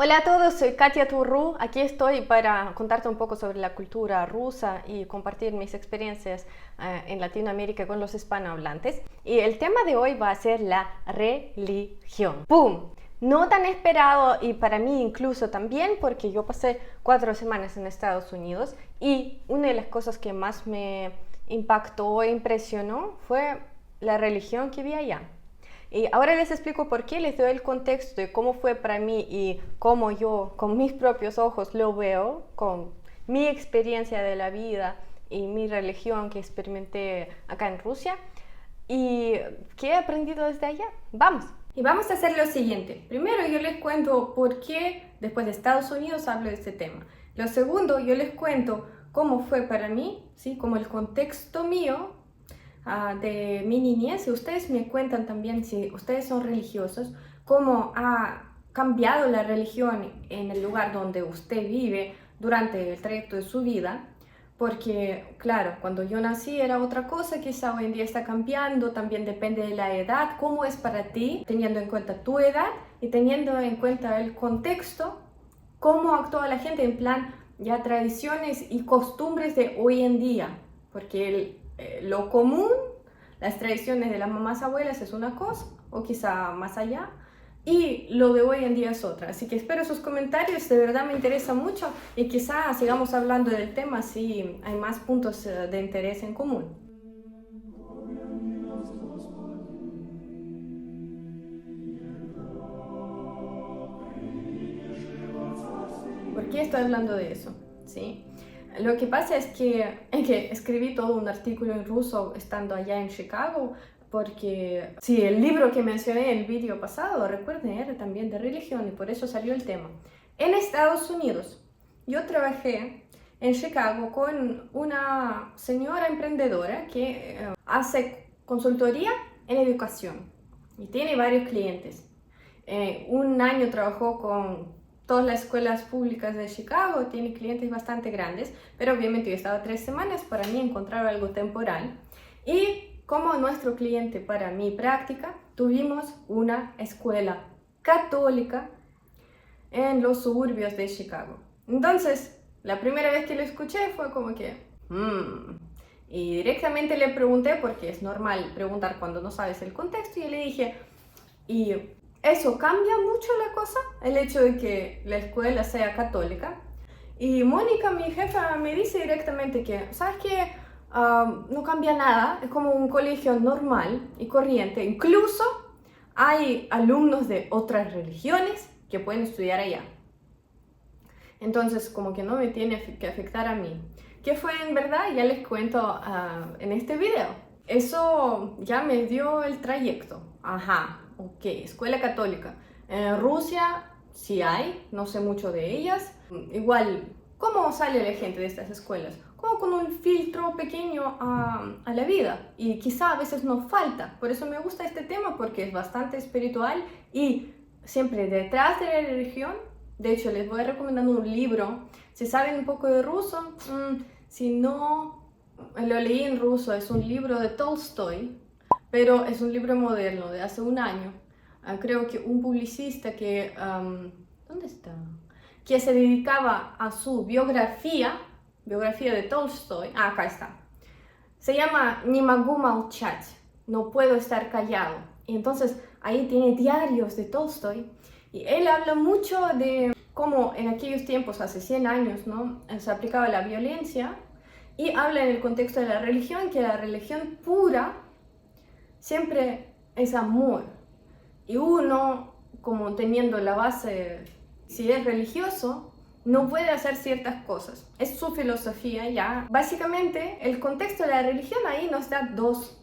Hola a todos, soy Katia Turru. Aquí estoy para contarte un poco sobre la cultura rusa y compartir mis experiencias en Latinoamérica con los hispanohablantes. Y el tema de hoy va a ser la religión. ¡Pum! No tan esperado y para mí incluso también porque yo pasé 4 semanas en Estados Unidos y una de las cosas que más me impactó e impresionó fue la religión que vi allá. Y ahora les explico por qué, les doy el contexto de cómo fue para mí y cómo yo con mis propios ojos lo veo, con mi experiencia de la vida y mi religión que experimenté acá en Rusia y qué he aprendido desde allá. Vamos. Y vamos a hacer lo siguiente. Primero yo les cuento por qué después de Estados Unidos hablo de este tema. Lo segundo, yo les cuento cómo fue para mí, ¿sí? Como el contexto mío de mi niñez, y ustedes me cuentan también si ustedes son religiosos, cómo ha cambiado la religión en el lugar donde usted vive durante el trayecto de su vida, porque claro, cuando yo nací era otra cosa, quizá hoy en día está cambiando, también depende de la edad, cómo es para ti, teniendo en cuenta tu edad y teniendo en cuenta el contexto, cómo actúa la gente en plan ya tradiciones y costumbres de hoy en día, porque lo común, las tradiciones de las mamás abuelas es una cosa, o quizá más allá, y lo de hoy en día es otra. Así que espero sus comentarios, de verdad me interesa mucho y quizá sigamos hablando del tema si hay más puntos de interés en común. ¿Por qué estoy hablando de eso? ¿Sí? Lo que pasa es que escribí todo un artículo en ruso estando allá en Chicago, porque sí, el libro que mencioné en el vídeo pasado, recuerden, era también de religión y por eso salió el tema. En Estados Unidos, yo trabajé en Chicago con una señora emprendedora que hace consultoría en educación y tiene varios clientes. Un año trabajó con todas las escuelas públicas de Chicago, tiene clientes bastante grandes, pero obviamente yo estaba 3 semanas, para mí encontrar algo temporal. Y como nuestro cliente para mi práctica, tuvimos una escuela católica en los suburbios de Chicago. Entonces, la primera vez que lo escuché fue como que, y directamente le pregunté, porque es normal preguntar cuando no sabes el contexto, y le dije, ¿y eso cambia mucho la cosa? El hecho de que la escuela sea católica. Y Mónica, mi jefa, me dice directamente que, ¿sabes qué? No cambia nada, es como un colegio normal y corriente. Incluso hay alumnos de otras religiones que pueden estudiar allá. Entonces, como que no me tiene que afectar a mí. ¿Qué fue en verdad? Ya les cuento en este video. Eso ya me dio el trayecto. Ajá, ok, escuela católica. En Rusia sí hay, no sé mucho de ellas. Igual, ¿cómo sale la gente de estas escuelas? Como con un filtro pequeño a la vida. Y quizá a veces nos falta. Por eso me gusta este tema, porque es bastante espiritual y siempre detrás de la religión. De hecho, les voy recomendando un libro. Si saben un poco de ruso, si no, lo leí en ruso. Es un libro de Tolstoy, pero es un libro moderno, de hace un año. Creo que un publicista que... ¿dónde está? Que se dedicaba a su biografía de Tolstoy. Acá está. Se llama "Не могу молчать", no puedo estar callado. Y entonces ahí tiene diarios de Tolstoy. Y él habla mucho de cómo en aquellos tiempos, hace 100 años, ¿no? Se aplicaba la violencia y habla en el contexto de la religión, que la religión pura siempre es amor. Y uno, como teniendo la base, si es religioso, no puede hacer ciertas cosas. Es su filosofía ya. Básicamente, el contexto de la religión ahí nos da dos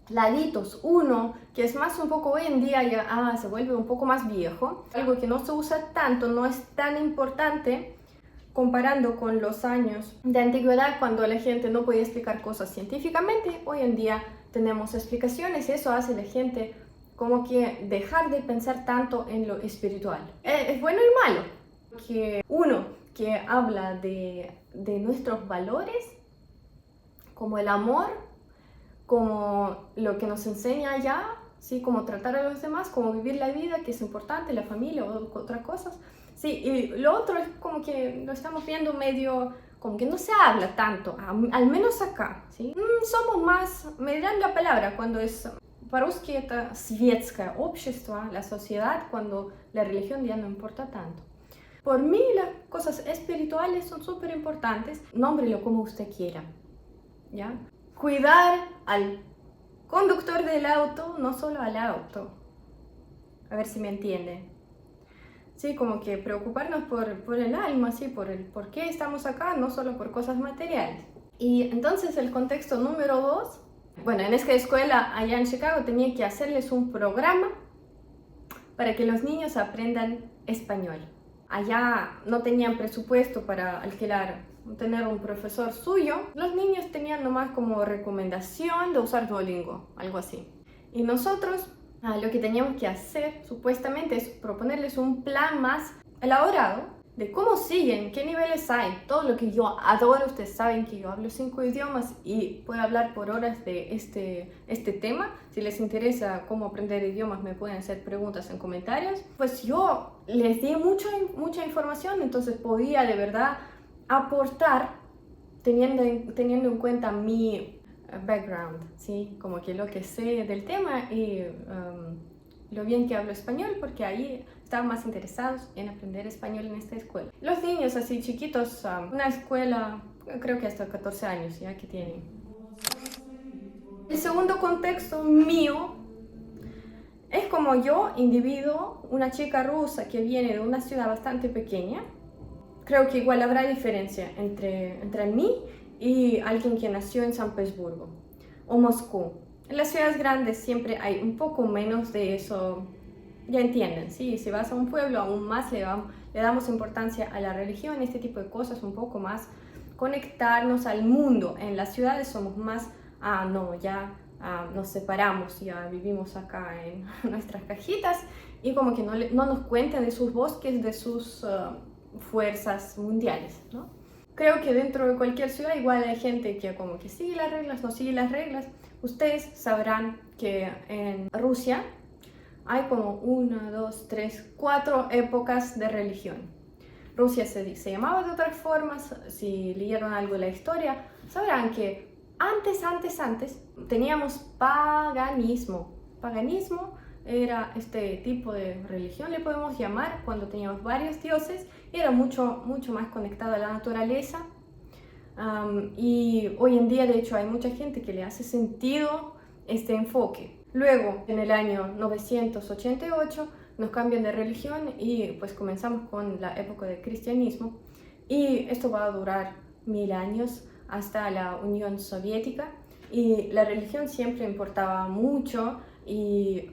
laditos. Uno, que es más un poco hoy en día ya se vuelve un poco más viejo, algo que no se usa tanto, no es tan importante comparando con los años de antigüedad cuando la gente no podía explicar cosas científicamente. Hoy en día tenemos explicaciones y eso hace a la gente como que dejar de pensar tanto en lo espiritual. Es bueno y malo, que uno que habla de nuestros valores, como el amor, como lo que nos enseña allá, ¿sí? Como tratar a los demás, como vivir la vida, que es importante, la familia o otras cosas, Sí, y lo otro es como que lo estamos viendo medio, como que no se habla tanto, al menos acá, ¿sí? Somos más, me dirán la palabra, cuando es, по-русски это светское общество, la sociedad, cuando la religión ya no importa tanto. Por mí las cosas espirituales son súper importantes, nómbrelo como usted quiera, ¿ya? Cuidar al conductor del auto, no solo al auto. A ver si me entienden. Sí, como que preocuparnos por el alma, sí, por qué estamos acá, no solo por cosas materiales. Y entonces el contexto número 2, bueno, en esta escuela allá en Chicago tenía que hacerles un programa para que los niños aprendan español. Allá no tenían presupuesto para alquilar, tener un profesor suyo. Los niños tenían nomás como recomendación de usar Duolingo, algo así. Y nosotros lo que teníamos que hacer supuestamente es proponerles un plan más elaborado de cómo siguen, qué niveles hay, todo lo que yo adoro. Ustedes saben que yo hablo 5 idiomas y puedo hablar por horas de este tema. Si les interesa cómo aprender idiomas, me pueden hacer preguntas en comentarios. Pues yo les di mucha información, entonces podía de verdad aportar teniendo en cuenta mi background, ¿sí? Como que lo que sé del tema y lo bien que hablo español, porque ahí estaban más interesados en aprender español en esta escuela. Los niños así chiquitos, una escuela, creo que hasta 14 años ya que tienen. El segundo contexto mío es como yo, individuo, una chica rusa que viene de una ciudad bastante pequeña. Creo que igual habrá diferencia entre mí y alguien que nació en San Petersburgo o Moscú. En las ciudades grandes siempre hay un poco menos de eso, ya entienden, ¿sí? Si vas a un pueblo, aún más le damos importancia a la religión, este tipo de cosas, un poco más conectarnos al mundo. En las ciudades somos más, no, ya nos separamos, ya vivimos acá en nuestras cajitas y como que no nos cuentan de sus bosques, de sus fuerzas mundiales, ¿no? Creo que dentro de cualquier ciudad igual hay gente que como que sigue las reglas, no sigue las reglas. Ustedes sabrán que en Rusia hay como 1, 2, 3, 4 épocas de religión. Rusia se llamaba de otras formas. Si leyeron algo de la historia, sabrán que antes teníamos paganismo. Paganismo era este tipo de religión, le podemos llamar, cuando teníamos varios dioses, y era mucho más conectado a la naturaleza. Y hoy en día, de hecho, hay mucha gente que le hace sentido este enfoque. Luego, en el año 988, nos cambian de religión y pues comenzamos con la época del cristianismo. Y esto va a durar 1000 años hasta la Unión Soviética. Y la religión siempre importaba mucho y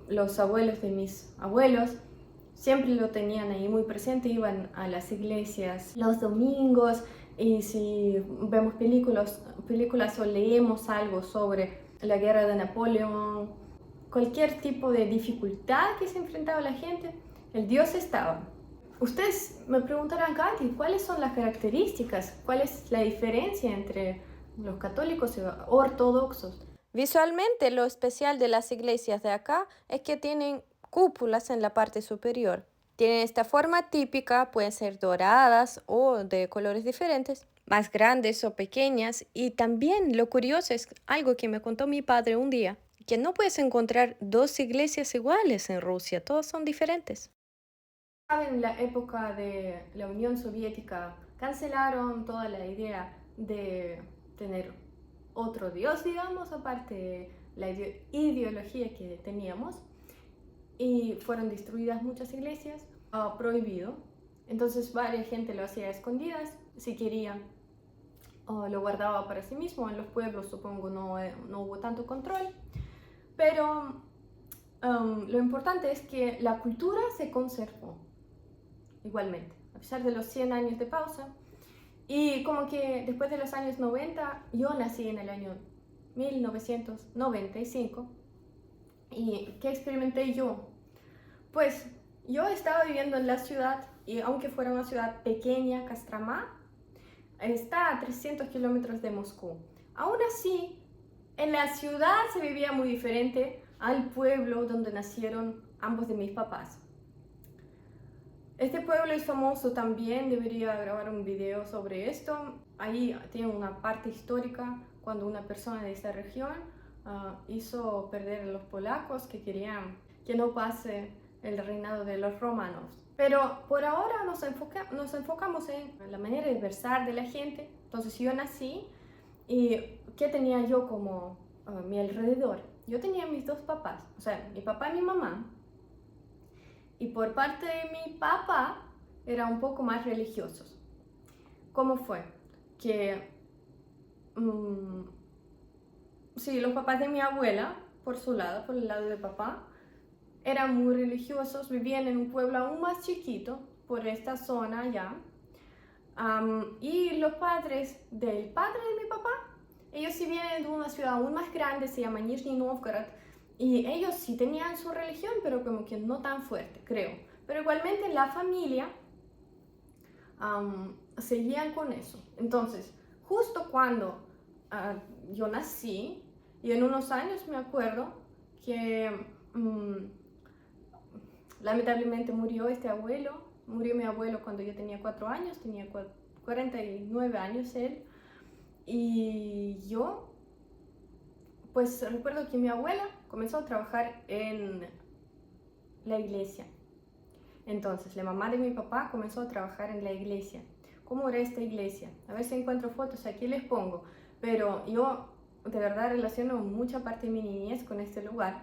los abuelos de mis abuelos siempre lo tenían ahí muy presente, iban a las iglesias los domingos. Y si vemos películas o leemos algo sobre la guerra de Napoleón, cualquier tipo de dificultad que se enfrentaba la gente, el Dios estaba. Ustedes me preguntarán, Katy, ¿cuáles son las características? ¿Cuál es la diferencia entre los católicos y ortodoxos? Visualmente, lo especial de las iglesias de acá es que tienen cúpulas en la parte superior. Tienen esta forma típica, pueden ser doradas o de colores diferentes, más grandes o pequeñas. Y también lo curioso es algo que me contó mi padre un día, que no puedes encontrar dos iglesias iguales en Rusia, todas son diferentes. En la época de la Unión Soviética cancelaron toda la idea de tener otro Dios, digamos, aparte de la ideología que teníamos, y fueron destruidas muchas iglesias, prohibido. Entonces varias gente lo hacía a escondidas, si quería, o lo guardaba para sí mismo. En los pueblos supongo no hubo tanto control, pero lo importante es que la cultura se conservó igualmente, a pesar de los 100 años de pausa. Y como que después de los años 90, yo nací en el año 1995. ¿Y qué experimenté yo? Pues yo estaba viviendo en la ciudad, y aunque fuera una ciudad pequeña, Kostromá, está a 300 kilómetros de Moscú. Aún así, en la ciudad se vivía muy diferente al pueblo donde nacieron ambos de mis papás. Este pueblo es famoso también, debería grabar un video sobre esto. Ahí tiene una parte histórica cuando una persona de esta región hizo perder a los polacos que querían que no pase el reinado de los romanos. Pero por ahora nos enfocamos en la manera de versar de la gente. Entonces yo nací y ¿qué tenía yo como a mi alrededor? Yo tenía mis dos papás, o sea, mi papá y mi mamá. Y por parte de mi papá era un poco más religiosos. ¿Cómo fue? Que sí, los papás de mi abuela, por su lado, por el lado de papá, eran muy religiosos, vivían en un pueblo aún más chiquito, por esta zona ya. Y los padres del padre de mi papá, ellos sí vienen de una ciudad aún más grande, se llama Nizhny Novgorod, y ellos sí tenían su religión, pero como que no tan fuerte, creo. Pero igualmente la familia seguían con eso. Entonces, justo cuando yo nací, y en unos años me acuerdo que lamentablemente murió este abuelo, murió mi abuelo cuando yo tenía 4 años, tenía 49 años él, y yo, pues recuerdo que mi abuela comenzó a trabajar en la iglesia. Entonces, la mamá de mi papá comenzó a trabajar en la iglesia. ¿Cómo era esta iglesia? A ver si encuentro fotos, aquí les pongo. Pero yo de verdad relaciono mucha parte de mi niñez con este lugar.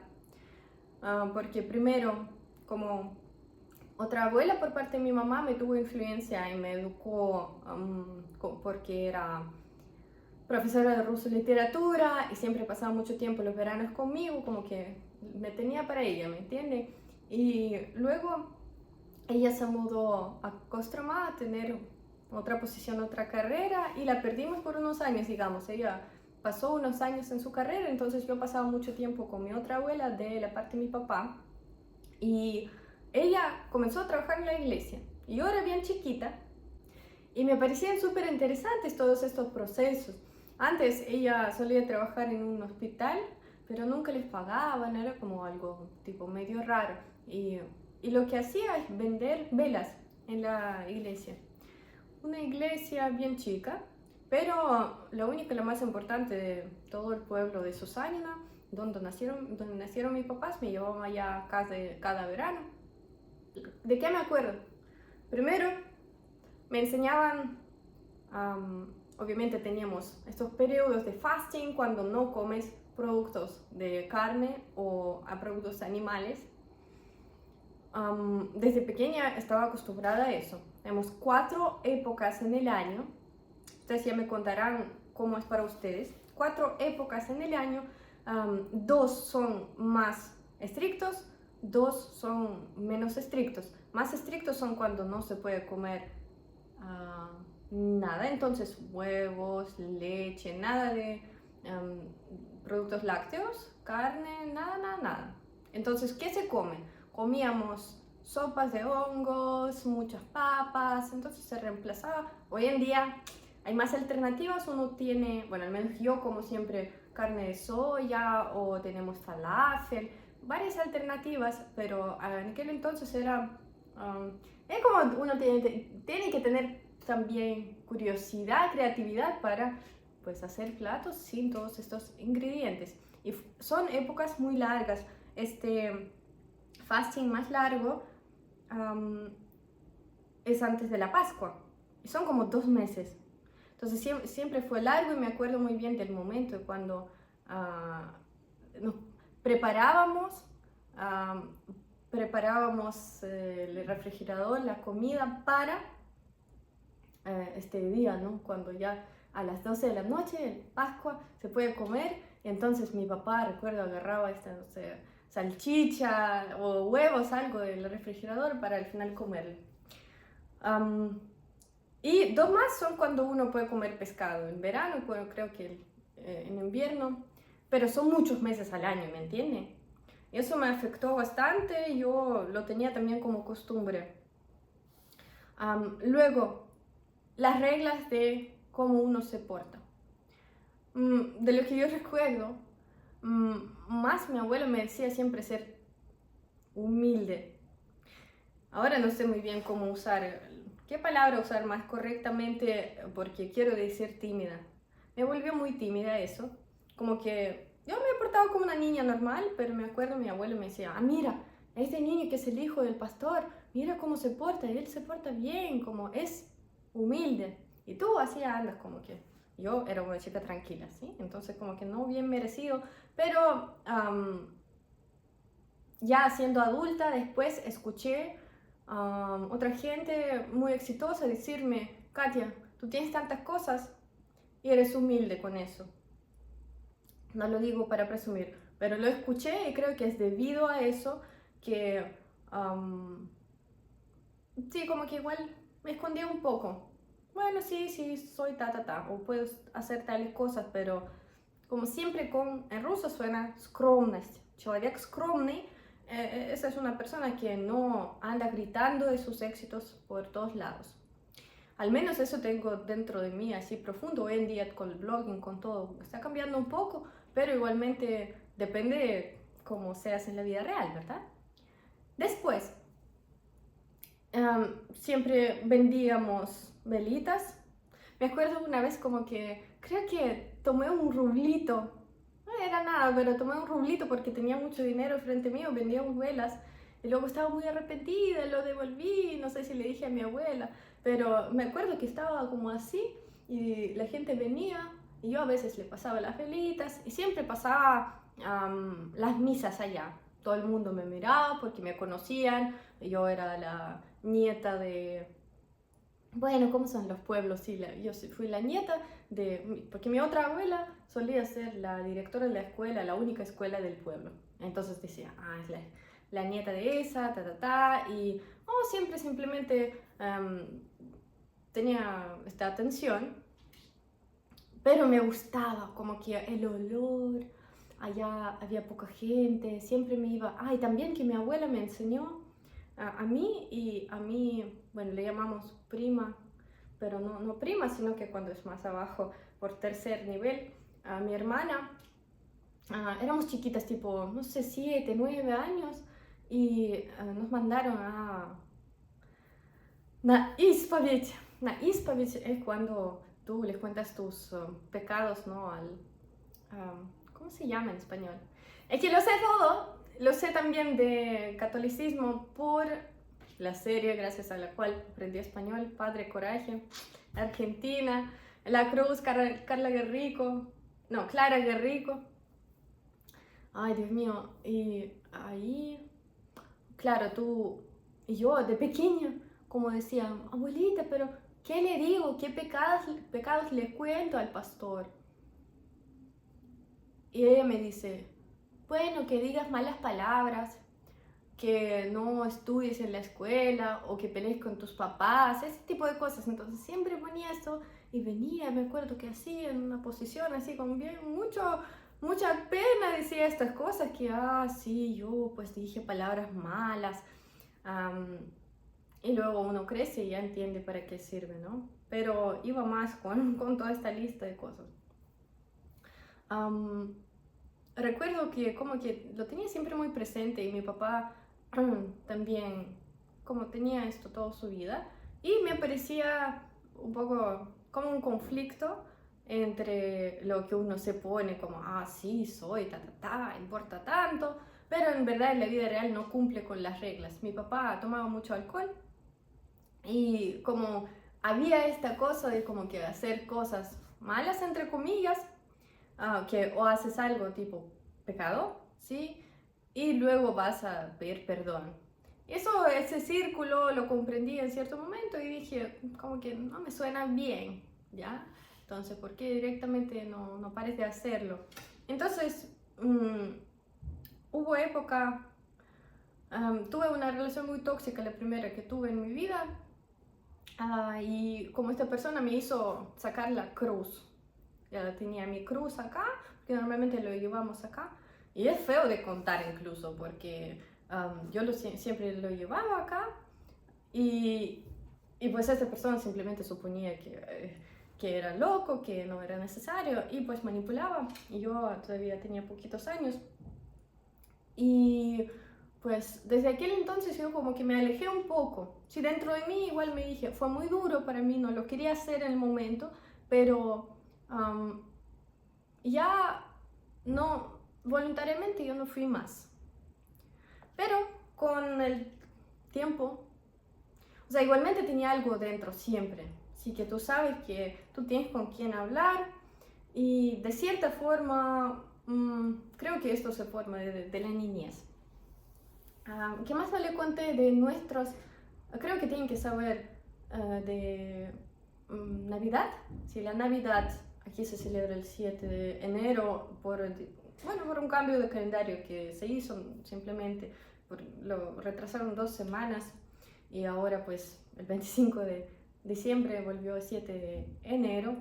Porque primero, como otra abuela por parte de mi mamá me tuvo influencia y me educó porque era profesora de ruso literatura y siempre pasaba mucho tiempo los veranos conmigo, como que me tenía para ella, ¿me entiende? Y luego ella se mudó a Kostroma a tener otra posición, otra carrera, y la perdimos por unos años, digamos. Ella pasó unos años en su carrera, entonces yo pasaba mucho tiempo con mi otra abuela de la parte de mi papá, y ella comenzó a trabajar en la iglesia. Y yo era bien chiquita y me parecían súper interesantes todos estos procesos. Antes ella solía trabajar en un hospital, pero nunca les pagaban, era como algo tipo medio raro. Y lo que hacía es vender velas en la iglesia. Una iglesia bien chica, pero lo único y lo más importante de todo el pueblo de Sosanina, donde nacieron mis papás, me llevaban allá cada verano. ¿De qué me acuerdo? Primero, me enseñaban, obviamente teníamos estos periodos de fasting cuando no comes productos de carne o a productos animales. Desde pequeña estaba acostumbrada a eso. Tenemos 4 épocas en el año. Ustedes ya me contarán cómo es para ustedes. 4 épocas en el año. 2 son más estrictos, 2 son menos estrictos. Más estrictos son cuando no se puede comer nada, entonces huevos, leche, nada de productos lácteos, carne, nada. Entonces, ¿qué se come? Comíamos sopas de hongos, muchas papas, entonces se reemplazaba. Hoy en día hay más alternativas, uno tiene, bueno, al menos yo como siempre, carne de soya o tenemos falafel, varias alternativas, pero en aquel entonces era, es como uno tiene que tener también curiosidad, creatividad para pues hacer platos sin todos estos ingredientes. Y son épocas muy largas. Este fasting más largo es antes de la Pascua y son como 2 meses. Entonces siempre fue largo y me acuerdo muy bien del momento cuando nos preparábamos, el refrigerador, la comida para este día, ¿no? Cuando ya a las 12 de la noche, Pascua, se puede comer. Y entonces mi papá, recuerdo, agarraba esta, no sé, salchicha o huevos, algo del refrigerador para al final comer. Y 2 más son cuando uno puede comer pescado. En verano, bueno, creo que en invierno, pero son muchos meses al año, ¿me entiende? Y eso me afectó bastante, yo lo tenía también como costumbre. Luego, las reglas de cómo uno se porta. De lo que yo recuerdo, más mi abuelo me decía siempre ser humilde. Ahora no sé muy bien cómo usar, qué palabra usar más correctamente porque quiero decir tímida. Me volvió muy tímida eso. Como que yo me he portado como una niña normal, pero me acuerdo mi abuelo me decía, ah, mira, este niño que es el hijo del pastor, mira cómo se porta, él se porta bien, como es humilde. Y tú así andas como que yo era una chica tranquila, ¿sí? Entonces como que no bien merecido, pero ya siendo adulta después escuché otra gente muy exitosa decirme, Katia, tú tienes tantas cosas y eres humilde con eso. No lo digo para presumir, pero lo escuché y creo que es debido a eso que, sí, como que igual me escondía un poco. Bueno, sí, sí, soy o puedo hacer tales cosas, pero como siempre en ruso suena скромность. Человек скромный, esa es una persona que no anda gritando de sus éxitos por todos lados. Al menos eso tengo dentro de mí, así profundo. Hoy en día con el blogging, con todo, está cambiando un poco, pero igualmente depende de cómo seas en la vida real, ¿verdad? Después, siempre vendíamos velitas. Me acuerdo una vez como que, creo que tomé un rublito, no era nada, pero tomé un rublito porque tenía mucho dinero frente mío, vendíamos velas. Y luego estaba muy arrepentida, lo devolví, no sé si le dije a mi abuela, pero me acuerdo que estaba como así y la gente venía y yo a veces le pasaba las velitas y siempre pasaba las misas allá. Todo el mundo me miraba porque me conocían, yo era la nieta de, bueno, ¿cómo son los pueblos? Sí, yo fui la nieta de, porque mi otra abuela solía ser la directora de la escuela, la única escuela del pueblo. Entonces decía, ah, es la nieta de esa, y oh, siempre simplemente tenía esta atención, pero me gustaba como que el olor, allá había poca gente, siempre me iba, ah, y también que mi abuela me enseñó a mí y a mí, bueno, le llamamos prima, pero no prima, sino que cuando es más abajo, por tercer nivel, a mi hermana, éramos chiquitas, tipo, no sé, 7, 9 años, y nos mandaron a na isповедь. Na isповедь es cuando tú les cuentas tus pecados, ¿no? ¿Cómo se llama en español? Es que lo sé todo, lo sé también de catolicismo por la serie gracias a la cual aprendí español, Padre Coraje, Argentina, La Cruz, Carla Guerrico, no, Clara Guerrico. Ay, Dios mío, y ahí, claro, tú y yo de pequeña, como decía, abuelita, pero ¿qué le digo? ¿Qué pecados le cuento al pastor? Y ella me dice, bueno, que digas malas palabras, que no estudies en la escuela o que pelees con tus papás, ese tipo de cosas. Entonces siempre ponía eso y venía, me acuerdo que así, en una posición así con bien mucha pena decía estas cosas que, sí, yo pues dije palabras malas. Y luego uno crece y ya entiende para qué sirve, ¿no? Pero iba más con toda esta lista de cosas. Recuerdo que como que lo tenía siempre muy presente y mi papá también como tenía esto toda su vida y me parecía un poco como un conflicto entre lo que uno se pone como, sí, soy, importa tanto, pero en verdad en la vida real no cumple con las reglas. Mi papá tomaba mucho alcohol y como había esta cosa de como que hacer cosas malas, entre comillas, que o haces algo tipo pecado, ¿sí? Y luego vas a pedir perdón. Eso, ese círculo lo comprendí en cierto momento y dije, como que no me suena bien, ¿ya? Entonces, ¿por qué directamente no pares de hacerlo? Entonces, hubo época, tuve una relación muy tóxica, la primera que tuve en mi vida, y como esta persona me hizo sacar la cruz. Ya tenía mi cruz acá, que normalmente lo llevamos acá. Y es feo de contar incluso, porque yo siempre lo llevaba acá y pues esta persona simplemente suponía que era loco, que no era necesario y pues manipulaba. Y yo todavía tenía poquitos años. Y pues desde aquel entonces yo como que me alejé un poco. Sí, dentro de mí igual me dije, fue muy duro para mí, no lo quería hacer en el momento, pero ya no, voluntariamente yo no fui más. Pero con el tiempo, o sea, igualmente tenía algo dentro siempre. Así que tú sabes que tú tienes con quién hablar y de cierta forma, creo que esto se forma de la niñez. ¿Qué más no le conté de nuestros? Creo que tienen que saber de Navidad. Sí, la Navidad aquí se celebra el 7 de enero por un cambio de calendario que se hizo simplemente. Lo retrasaron 2 semanas y ahora pues el 25 de diciembre volvió el 7 de enero.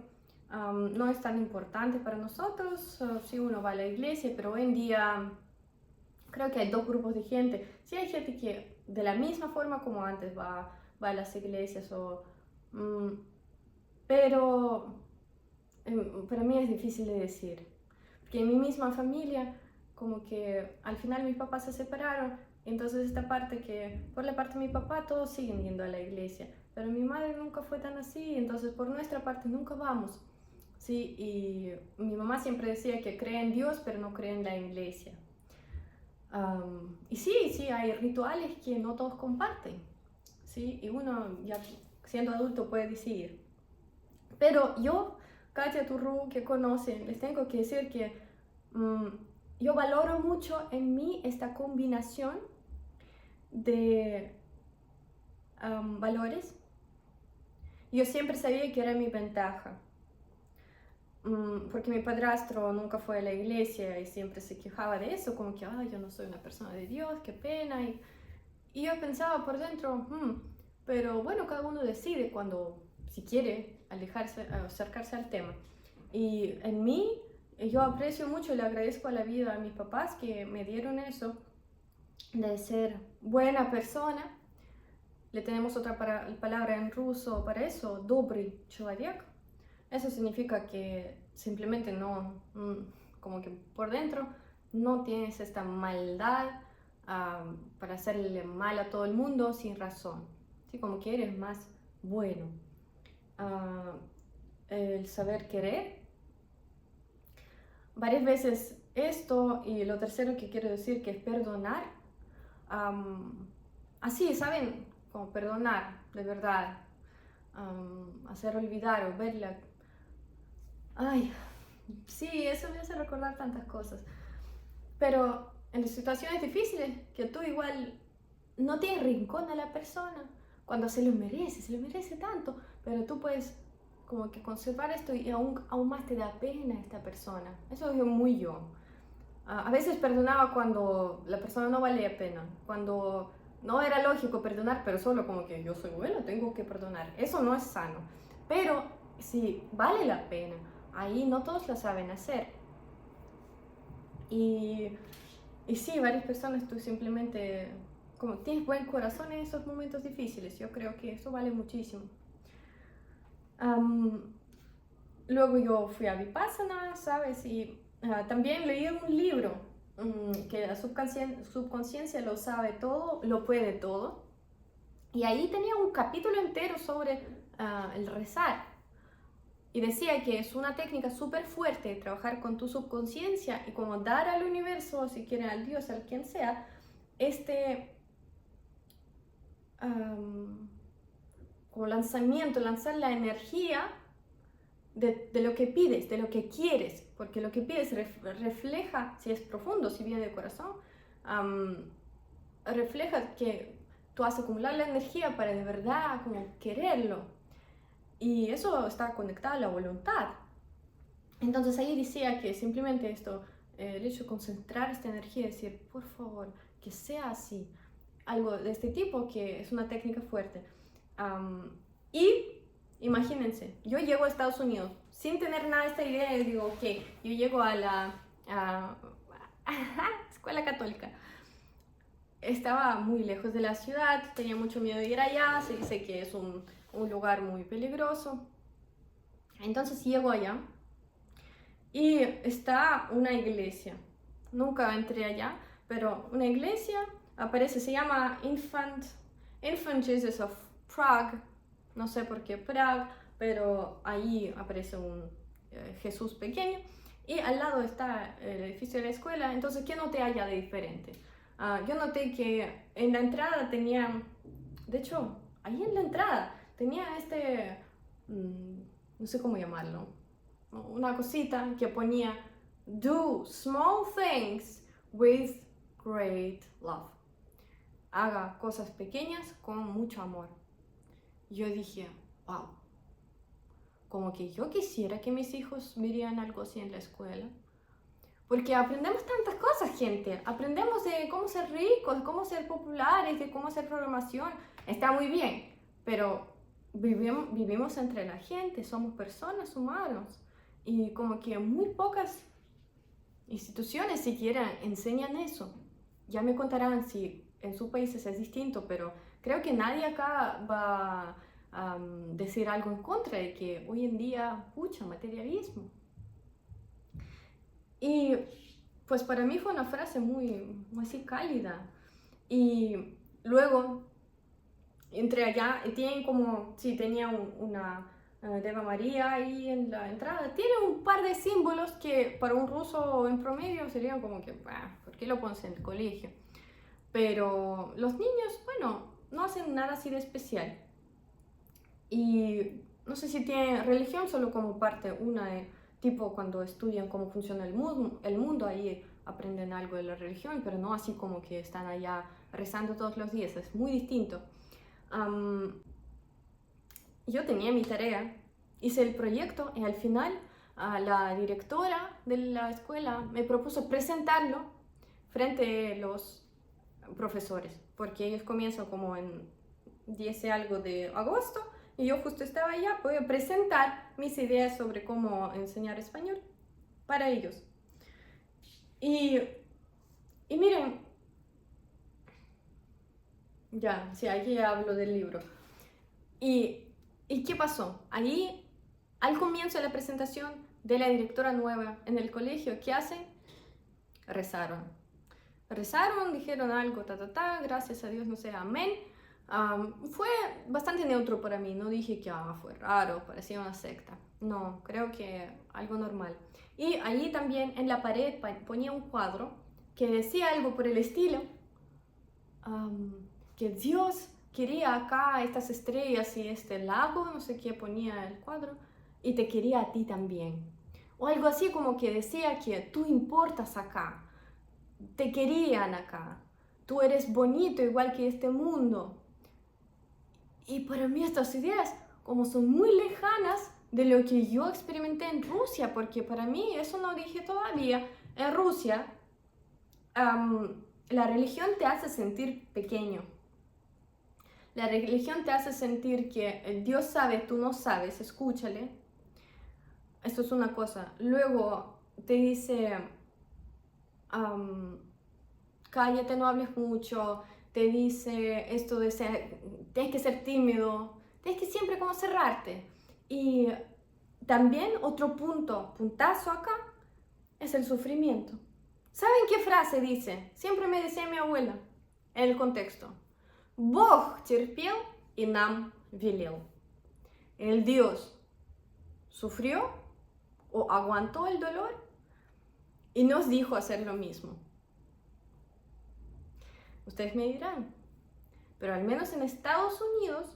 No es tan importante para nosotros si uno va a la iglesia, pero hoy en día creo que hay dos grupos de gente. Sí hay gente que de la misma forma como antes va a las iglesias, pero para mí es difícil de decir. Porque en mi misma familia, como que al final mis papás se separaron, entonces esta parte que por la parte de mi papá todos siguen yendo a la iglesia, pero mi madre nunca fue tan así, entonces por nuestra parte nunca vamos. Sí, y mi mamá siempre decía que cree en Dios, pero no cree en la iglesia. Y sí, hay rituales que no todos comparten, ¿sí? Y uno ya siendo adulto puede decidir. Pero yo, Katia Turru, que conocen, les tengo que decir que yo valoro mucho en mí esta combinación de valores. Yo siempre sabía que era mi ventaja. Porque mi padrastro nunca fue a la iglesia y siempre se quejaba de eso, como que, yo no soy una persona de Dios, qué pena. Y yo pensaba por dentro, pero bueno, cada uno decide cuando, si quiere, acercarse al tema. Y en mí, yo aprecio mucho y le agradezco a la vida a mis papás que me dieron eso, de ser buena persona. Le tenemos otra palabra en ruso para eso, добрый человек. Eso significa que simplemente no, como que por dentro no tienes esta maldad para hacerle mal a todo el mundo sin razón. ¿Sí? Como que eres más bueno. El saber querer. Varias veces esto y lo tercero que quiero decir que es perdonar. Así, ¿saben? Como perdonar, de verdad. Hacer olvidar o verla. Sí, eso me hace recordar tantas cosas. Pero en las situaciones difíciles, que tú igual no tienes rincón a la persona, cuando se lo merece tanto, pero tú puedes como que conservar esto y aún más te da pena a esta persona. Eso es muy yo. A veces perdonaba cuando la persona no valía pena, cuando no era lógico perdonar, pero solo como que yo soy bueno, tengo que perdonar. Eso no es sano. Pero si vale la pena, ahí no todos lo saben hacer. Y sí, varias personas tú simplemente, como tienes buen corazón en esos momentos difíciles, yo creo que eso vale muchísimo. Luego yo fui a Vipassana, ¿sabes? Y también leí un libro que la subconsciencia lo sabe todo, lo puede todo. Y ahí tenía un capítulo entero sobre el rezar. Y decía que es una técnica súper fuerte de trabajar con tu subconsciencia y como dar al universo, si quieren al Dios, al quien sea, como lanzamiento, lanzar la energía de lo que pides, de lo que quieres, porque lo que pides refleja, si es profundo, si viene del corazón, refleja que tú has acumulado la energía para de verdad como quererlo. Y eso está conectado a la voluntad. Entonces ahí decía que simplemente esto, el hecho de concentrar esta energía y decir, por favor, que sea así, algo de este tipo, que es una técnica fuerte. Y imagínense, yo llego a Estados Unidos sin tener nada de esta idea y digo, ok, yo llego a la escuela católica. Estaba muy lejos de la ciudad, tenía mucho miedo de ir allá, se dice que es un lugar muy peligroso. Entonces llego allá y está una iglesia. Nunca entré allá, pero una iglesia aparece, se llama Infant Jesus of Prague, no sé por qué Prague, pero ahí aparece un Jesús pequeño y al lado está el edificio de la escuela. Entonces, ¿qué noté allá de diferente? Yo noté que en la entrada tenía, de hecho, ahí en la entrada tenía no sé cómo llamarlo, una cosita que ponía Do small things with great love. Haga cosas pequeñas con mucho amor. Yo dije, wow, como que yo quisiera que mis hijos vieran algo así en la escuela. Porque aprendemos tantas cosas, gente. Aprendemos de cómo ser ricos, de cómo ser populares, de cómo hacer programación. Está muy bien, pero vivimos entre la gente, somos personas humanos. Y como que muy pocas instituciones siquiera enseñan eso. Ya me contarán si en sus países es distinto, pero creo que nadie acá va a decir algo en contra de que hoy en día, pucha, materialismo. Y pues para mí fue una frase muy así cálida. Y luego entré allá y tienen como, sí, tenía una Deva María ahí en la entrada. Tiene un par de símbolos que para un ruso en promedio serían como que, ¿por qué lo pones en el colegio? Pero los niños, bueno, no hacen nada así de especial. Y no sé si tienen religión solo como parte, una de tipo cuando estudian cómo funciona el mundo, ahí aprenden algo de la religión, pero no así como que están allá rezando todos los días, es muy distinto. Yo tenía mi tarea, hice el proyecto y al final la directora de la escuela me propuso presentarlo frente a los profesores, porque ellos comienzan como en 10 y algo de agosto y yo justo estaba allá, voy a presentar mis ideas sobre cómo enseñar español para ellos. Y miren, ya, sí, aquí ya hablo del libro. ¿Y qué pasó? Allí, al comienzo de la presentación de la directora nueva en el colegio, ¿qué hacen? Rezaron. Rezaron, dijeron algo, gracias a Dios, no sé, amén. Fue bastante neutro para mí, no dije que fue raro, parecía una secta. No, creo que algo normal. Y allí también en la pared ponía un cuadro que decía algo por el estilo, que Dios quería acá estas estrellas y este lago, no sé qué ponía el cuadro, y te quería a ti también. O algo así como que decía que tú importas acá, te querían acá, tú eres bonito igual que este mundo. Y para mí estas ideas como son muy lejanas de lo que yo experimenté en Rusia, porque para mí, eso no dije todavía, en Rusia la religión te hace sentir pequeño. La religión te hace sentir que Dios sabe, tú no sabes, escúchale. Esto es una cosa. Luego te dice, cállate, no hables mucho. Te dice esto de tienes que ser tímido, tienes que siempre como cerrarte. Y también otro puntazo acá, es el sufrimiento. ¿Saben qué frase dice? Siempre me decía mi abuela, en el contexto. Бог терпел и нам велел. El Dios sufrió o aguantó el dolor y nos dijo hacer lo mismo. Ustedes me dirán, pero al menos en Estados Unidos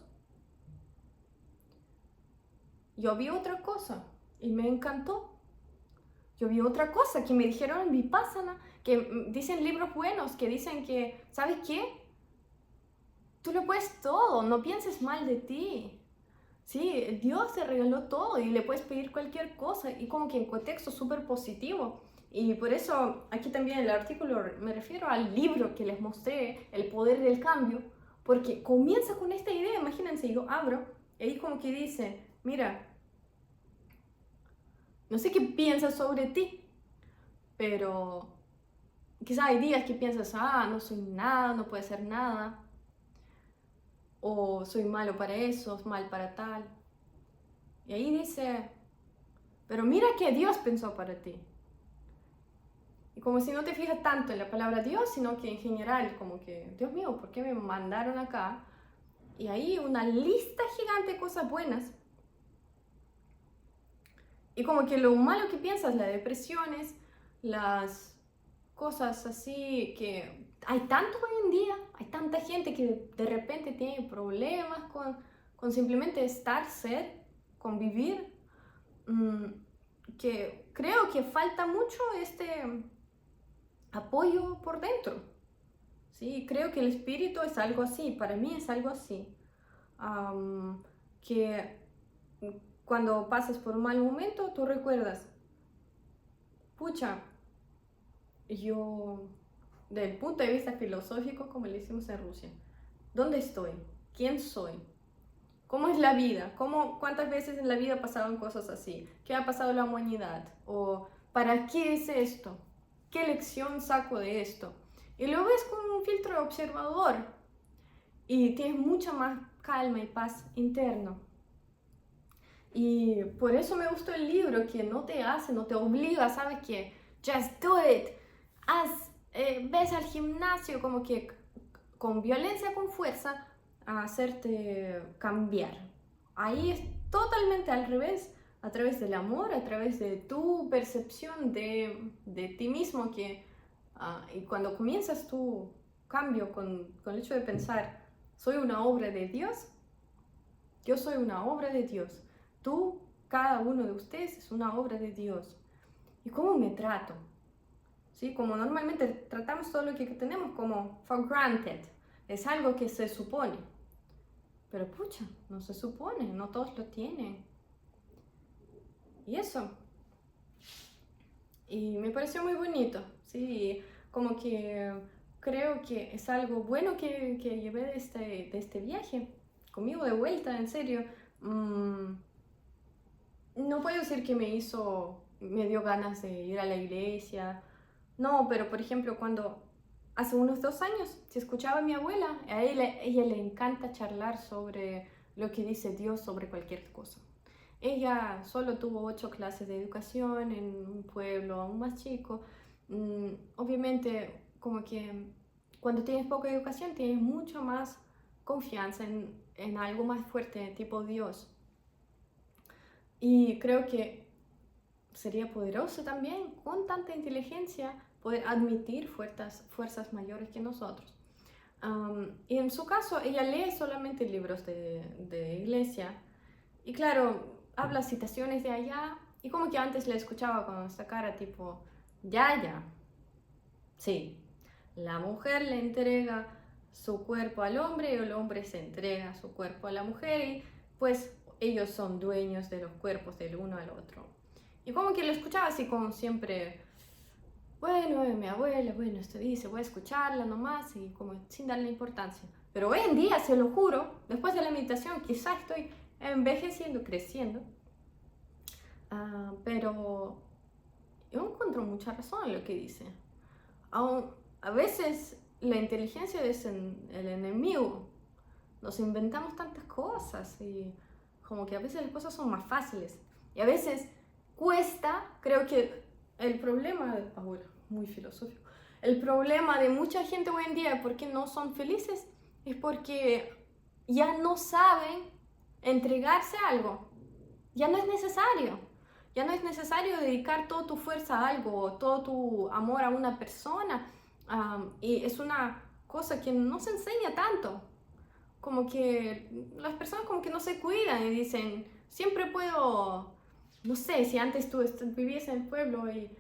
yo vi otra cosa y me encantó. Yo vi otra cosa que me dijeron en Vipassana, que dicen libros buenos, que dicen que, ¿sabes qué? Tú lo puedes todo, no pienses mal de ti. Sí, Dios te regaló todo y le puedes pedir cualquier cosa y como que en contexto súper positivo. Y por eso aquí también en el artículo me refiero al libro que les mostré, El poder del cambio, porque comienza con esta idea, imagínense, yo abro y ahí como que dice, mira, no sé qué piensas sobre ti, pero quizás hay días que piensas, no soy nada, no puedo hacer nada, o soy malo para eso, mal para tal. Y ahí dice, pero mira que Dios pensó para ti. Y como si no te fijas tanto en la palabra Dios, sino que en general, como que, Dios mío, ¿por qué me mandaron acá? Y ahí una lista gigante de cosas buenas. Y como que lo malo que piensas, las depresiones, las cosas así que hay tanto hoy en día, hay tanta gente que de repente tiene problemas con simplemente estar, ser, convivir, que creo que falta mucho este apoyo por dentro. Sí, creo que el espíritu es algo así, para mí es algo así. Que cuando pasas por un mal momento, tú recuerdas, pucha, yo, desde el punto de vista filosófico, como le hicimos en Rusia, ¿dónde estoy? ¿Quién soy? ¿Cómo es la vida? ¿Cuántas veces en la vida pasaron cosas así? ¿Qué ha pasado en la humanidad? ¿O para qué es esto? ¿Qué lección saco de esto? Y lo ves con un filtro de observador y tienes mucha más calma y paz interno. Y por eso me gustó el libro, que no te hace, no te obliga, ¿sabes qué? Just do it. Ves al gimnasio como que con violencia, con fuerza, a hacerte cambiar. Ahí es totalmente al revés, a través del amor, a través de tu percepción de ti mismo, y cuando comienzas tu cambio con el hecho de pensar, soy una obra de Dios, yo soy una obra de Dios, tú, cada uno de ustedes es una obra de Dios. ¿Y cómo me trato? ¿Sí? Como normalmente tratamos todo lo que tenemos como for granted, es algo que se supone. Pero pucha, no se supone, no todos lo tienen. Y eso. Y me pareció muy bonito, ¿sí? Como que creo que es algo bueno que llevé de este viaje. Conmigo de vuelta, en serio. No puedo decir que me dio ganas de ir a la iglesia. No, pero por ejemplo, cuando hace unos 2 años, si escuchaba a mi abuela, ella le encanta charlar sobre lo que dice Dios sobre cualquier cosa. Ella solo tuvo 8 clases de educación en un pueblo aún más chico. Obviamente, como que cuando tienes poca educación, tienes mucho más confianza en algo más fuerte, tipo Dios. Y creo que sería poderoso también, con tanta inteligencia, poder admitir fuerzas mayores que nosotros. Y en su caso, ella lee solamente libros de iglesia. Y claro, habla citaciones de allá. Y como que antes le escuchaba con esta cara tipo, ya, ya. Sí, la mujer le entrega su cuerpo al hombre y el hombre se entrega su cuerpo a la mujer y pues ellos son dueños de los cuerpos del uno al otro. Y como que lo escuchaba así como siempre, bueno, mi abuela, bueno, esto dice, voy a escucharla nomás y como sin darle importancia. Pero hoy en día, se lo juro, después de la meditación, quizás estoy envejeciendo, creciendo, pero yo encuentro mucha razón en lo que dice. A veces la inteligencia es el enemigo. Nos inventamos tantas cosas y como que a veces las cosas son más fáciles. Y a veces cuesta, creo que el problema, ahora, muy filosófico, el problema de mucha gente hoy en día, ¿por qué no son felices? Es porque ya no saben entregarse a algo. Ya no es necesario. Ya no es necesario dedicar toda tu fuerza a algo, todo tu amor a una persona. Y es una cosa que no se enseña tanto. Como que las personas como que no se cuidan y dicen, siempre puedo, no sé, si antes tú vivías en el pueblo y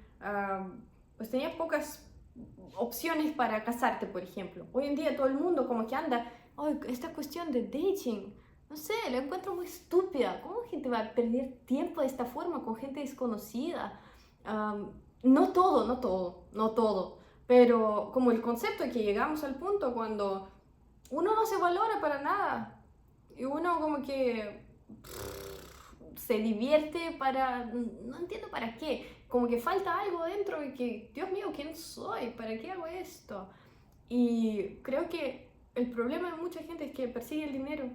pues tenías pocas opciones para casarte, por ejemplo. Hoy en día todo el mundo como que anda, oh, esta cuestión de dating, no sé, la encuentro muy estúpida. ¿Cómo gente va a perder tiempo de esta forma con gente desconocida? No todo, no todo, no todo, pero como el concepto de que llegamos al punto cuando uno no se valora para nada y uno como que se divierte no entiendo para qué, como que falta algo dentro de que, Dios mío, ¿quién soy? ¿Para qué hago esto? Y creo que el problema de mucha gente es que persigue el dinero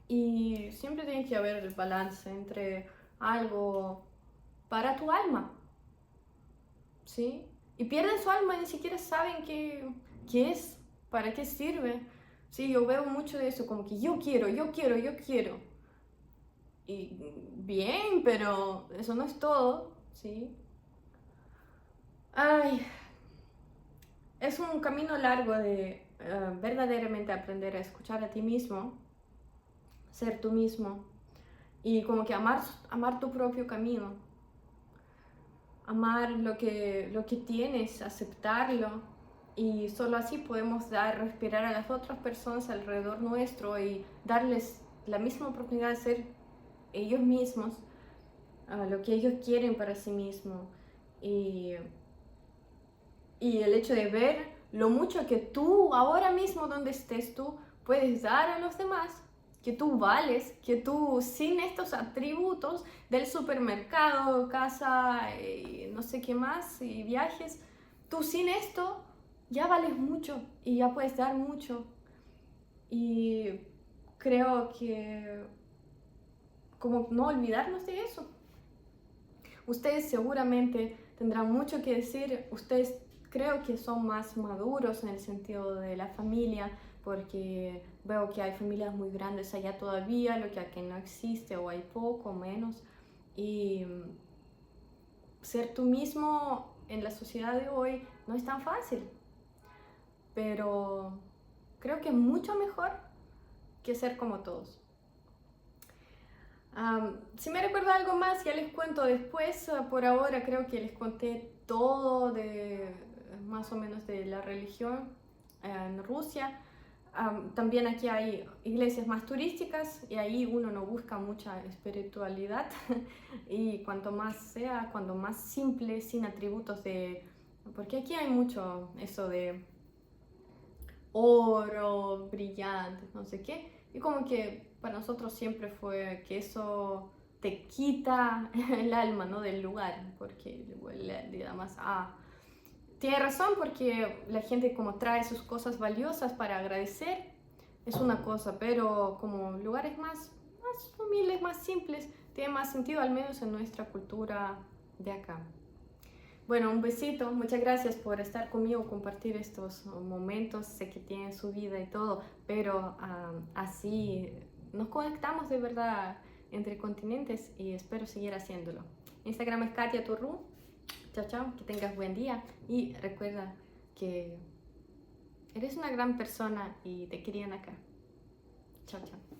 y siempre tiene que haber el balance entre algo para tu alma, ¿sí? y pierden su alma, ni siquiera saben qué es, para qué sirve. Sí, yo veo mucho de eso, como que yo quiero, yo quiero, yo quiero. Y bien, pero eso no es todo, ¿sí? Ay, es un camino largo de verdaderamente aprender a escuchar a ti mismo, ser tú mismo y como que amar tu propio camino, amar lo que tienes, aceptarlo y solo así podemos respirar a las otras personas alrededor nuestro y darles la misma oportunidad de ser ellos mismos, lo que ellos quieren para sí mismos y, y el hecho de ver lo mucho que tú ahora mismo donde estés tú puedes dar a los demás, que tú vales, que tú sin estos atributos del supermercado, casa, no sé qué más, y viajes, tú sin esto ya vales mucho y ya puedes dar mucho. Y creo que como no olvidarnos de eso. Ustedes seguramente tendrán mucho que decir, ustedes creo que son más maduros en el sentido de la familia, porque veo que hay familias muy grandes allá todavía, lo que aquí no existe, o hay poco o menos. Y ser tú mismo en la sociedad de hoy no es tan fácil, pero creo que es mucho mejor que ser como todos. Si me recuerdo algo más, ya les cuento después. Por ahora creo que les conté todo de más o menos de la religión en Rusia. También aquí hay iglesias más turísticas y ahí uno no busca mucha espiritualidad y cuanto más sea, cuanto más simple, sin atributos de... Porque aquí hay mucho eso de oro, brillantes, no sé qué. Y como que para nosotros siempre fue que eso te quita el alma, ¿no? Del lugar, porque le da más... tiene razón porque la gente como trae sus cosas valiosas para agradecer, es una cosa, pero como lugares más humildes, más simples, tiene más sentido, al menos en nuestra cultura de acá. Bueno, un besito, muchas gracias por estar conmigo, compartir estos momentos, sé que tienen su vida y todo, pero así nos conectamos de verdad entre continentes y espero seguir haciéndolo. Instagram es Katia Turru, chao chao, que tengas buen día y recuerda que eres una gran persona y te querían acá. Chao chao.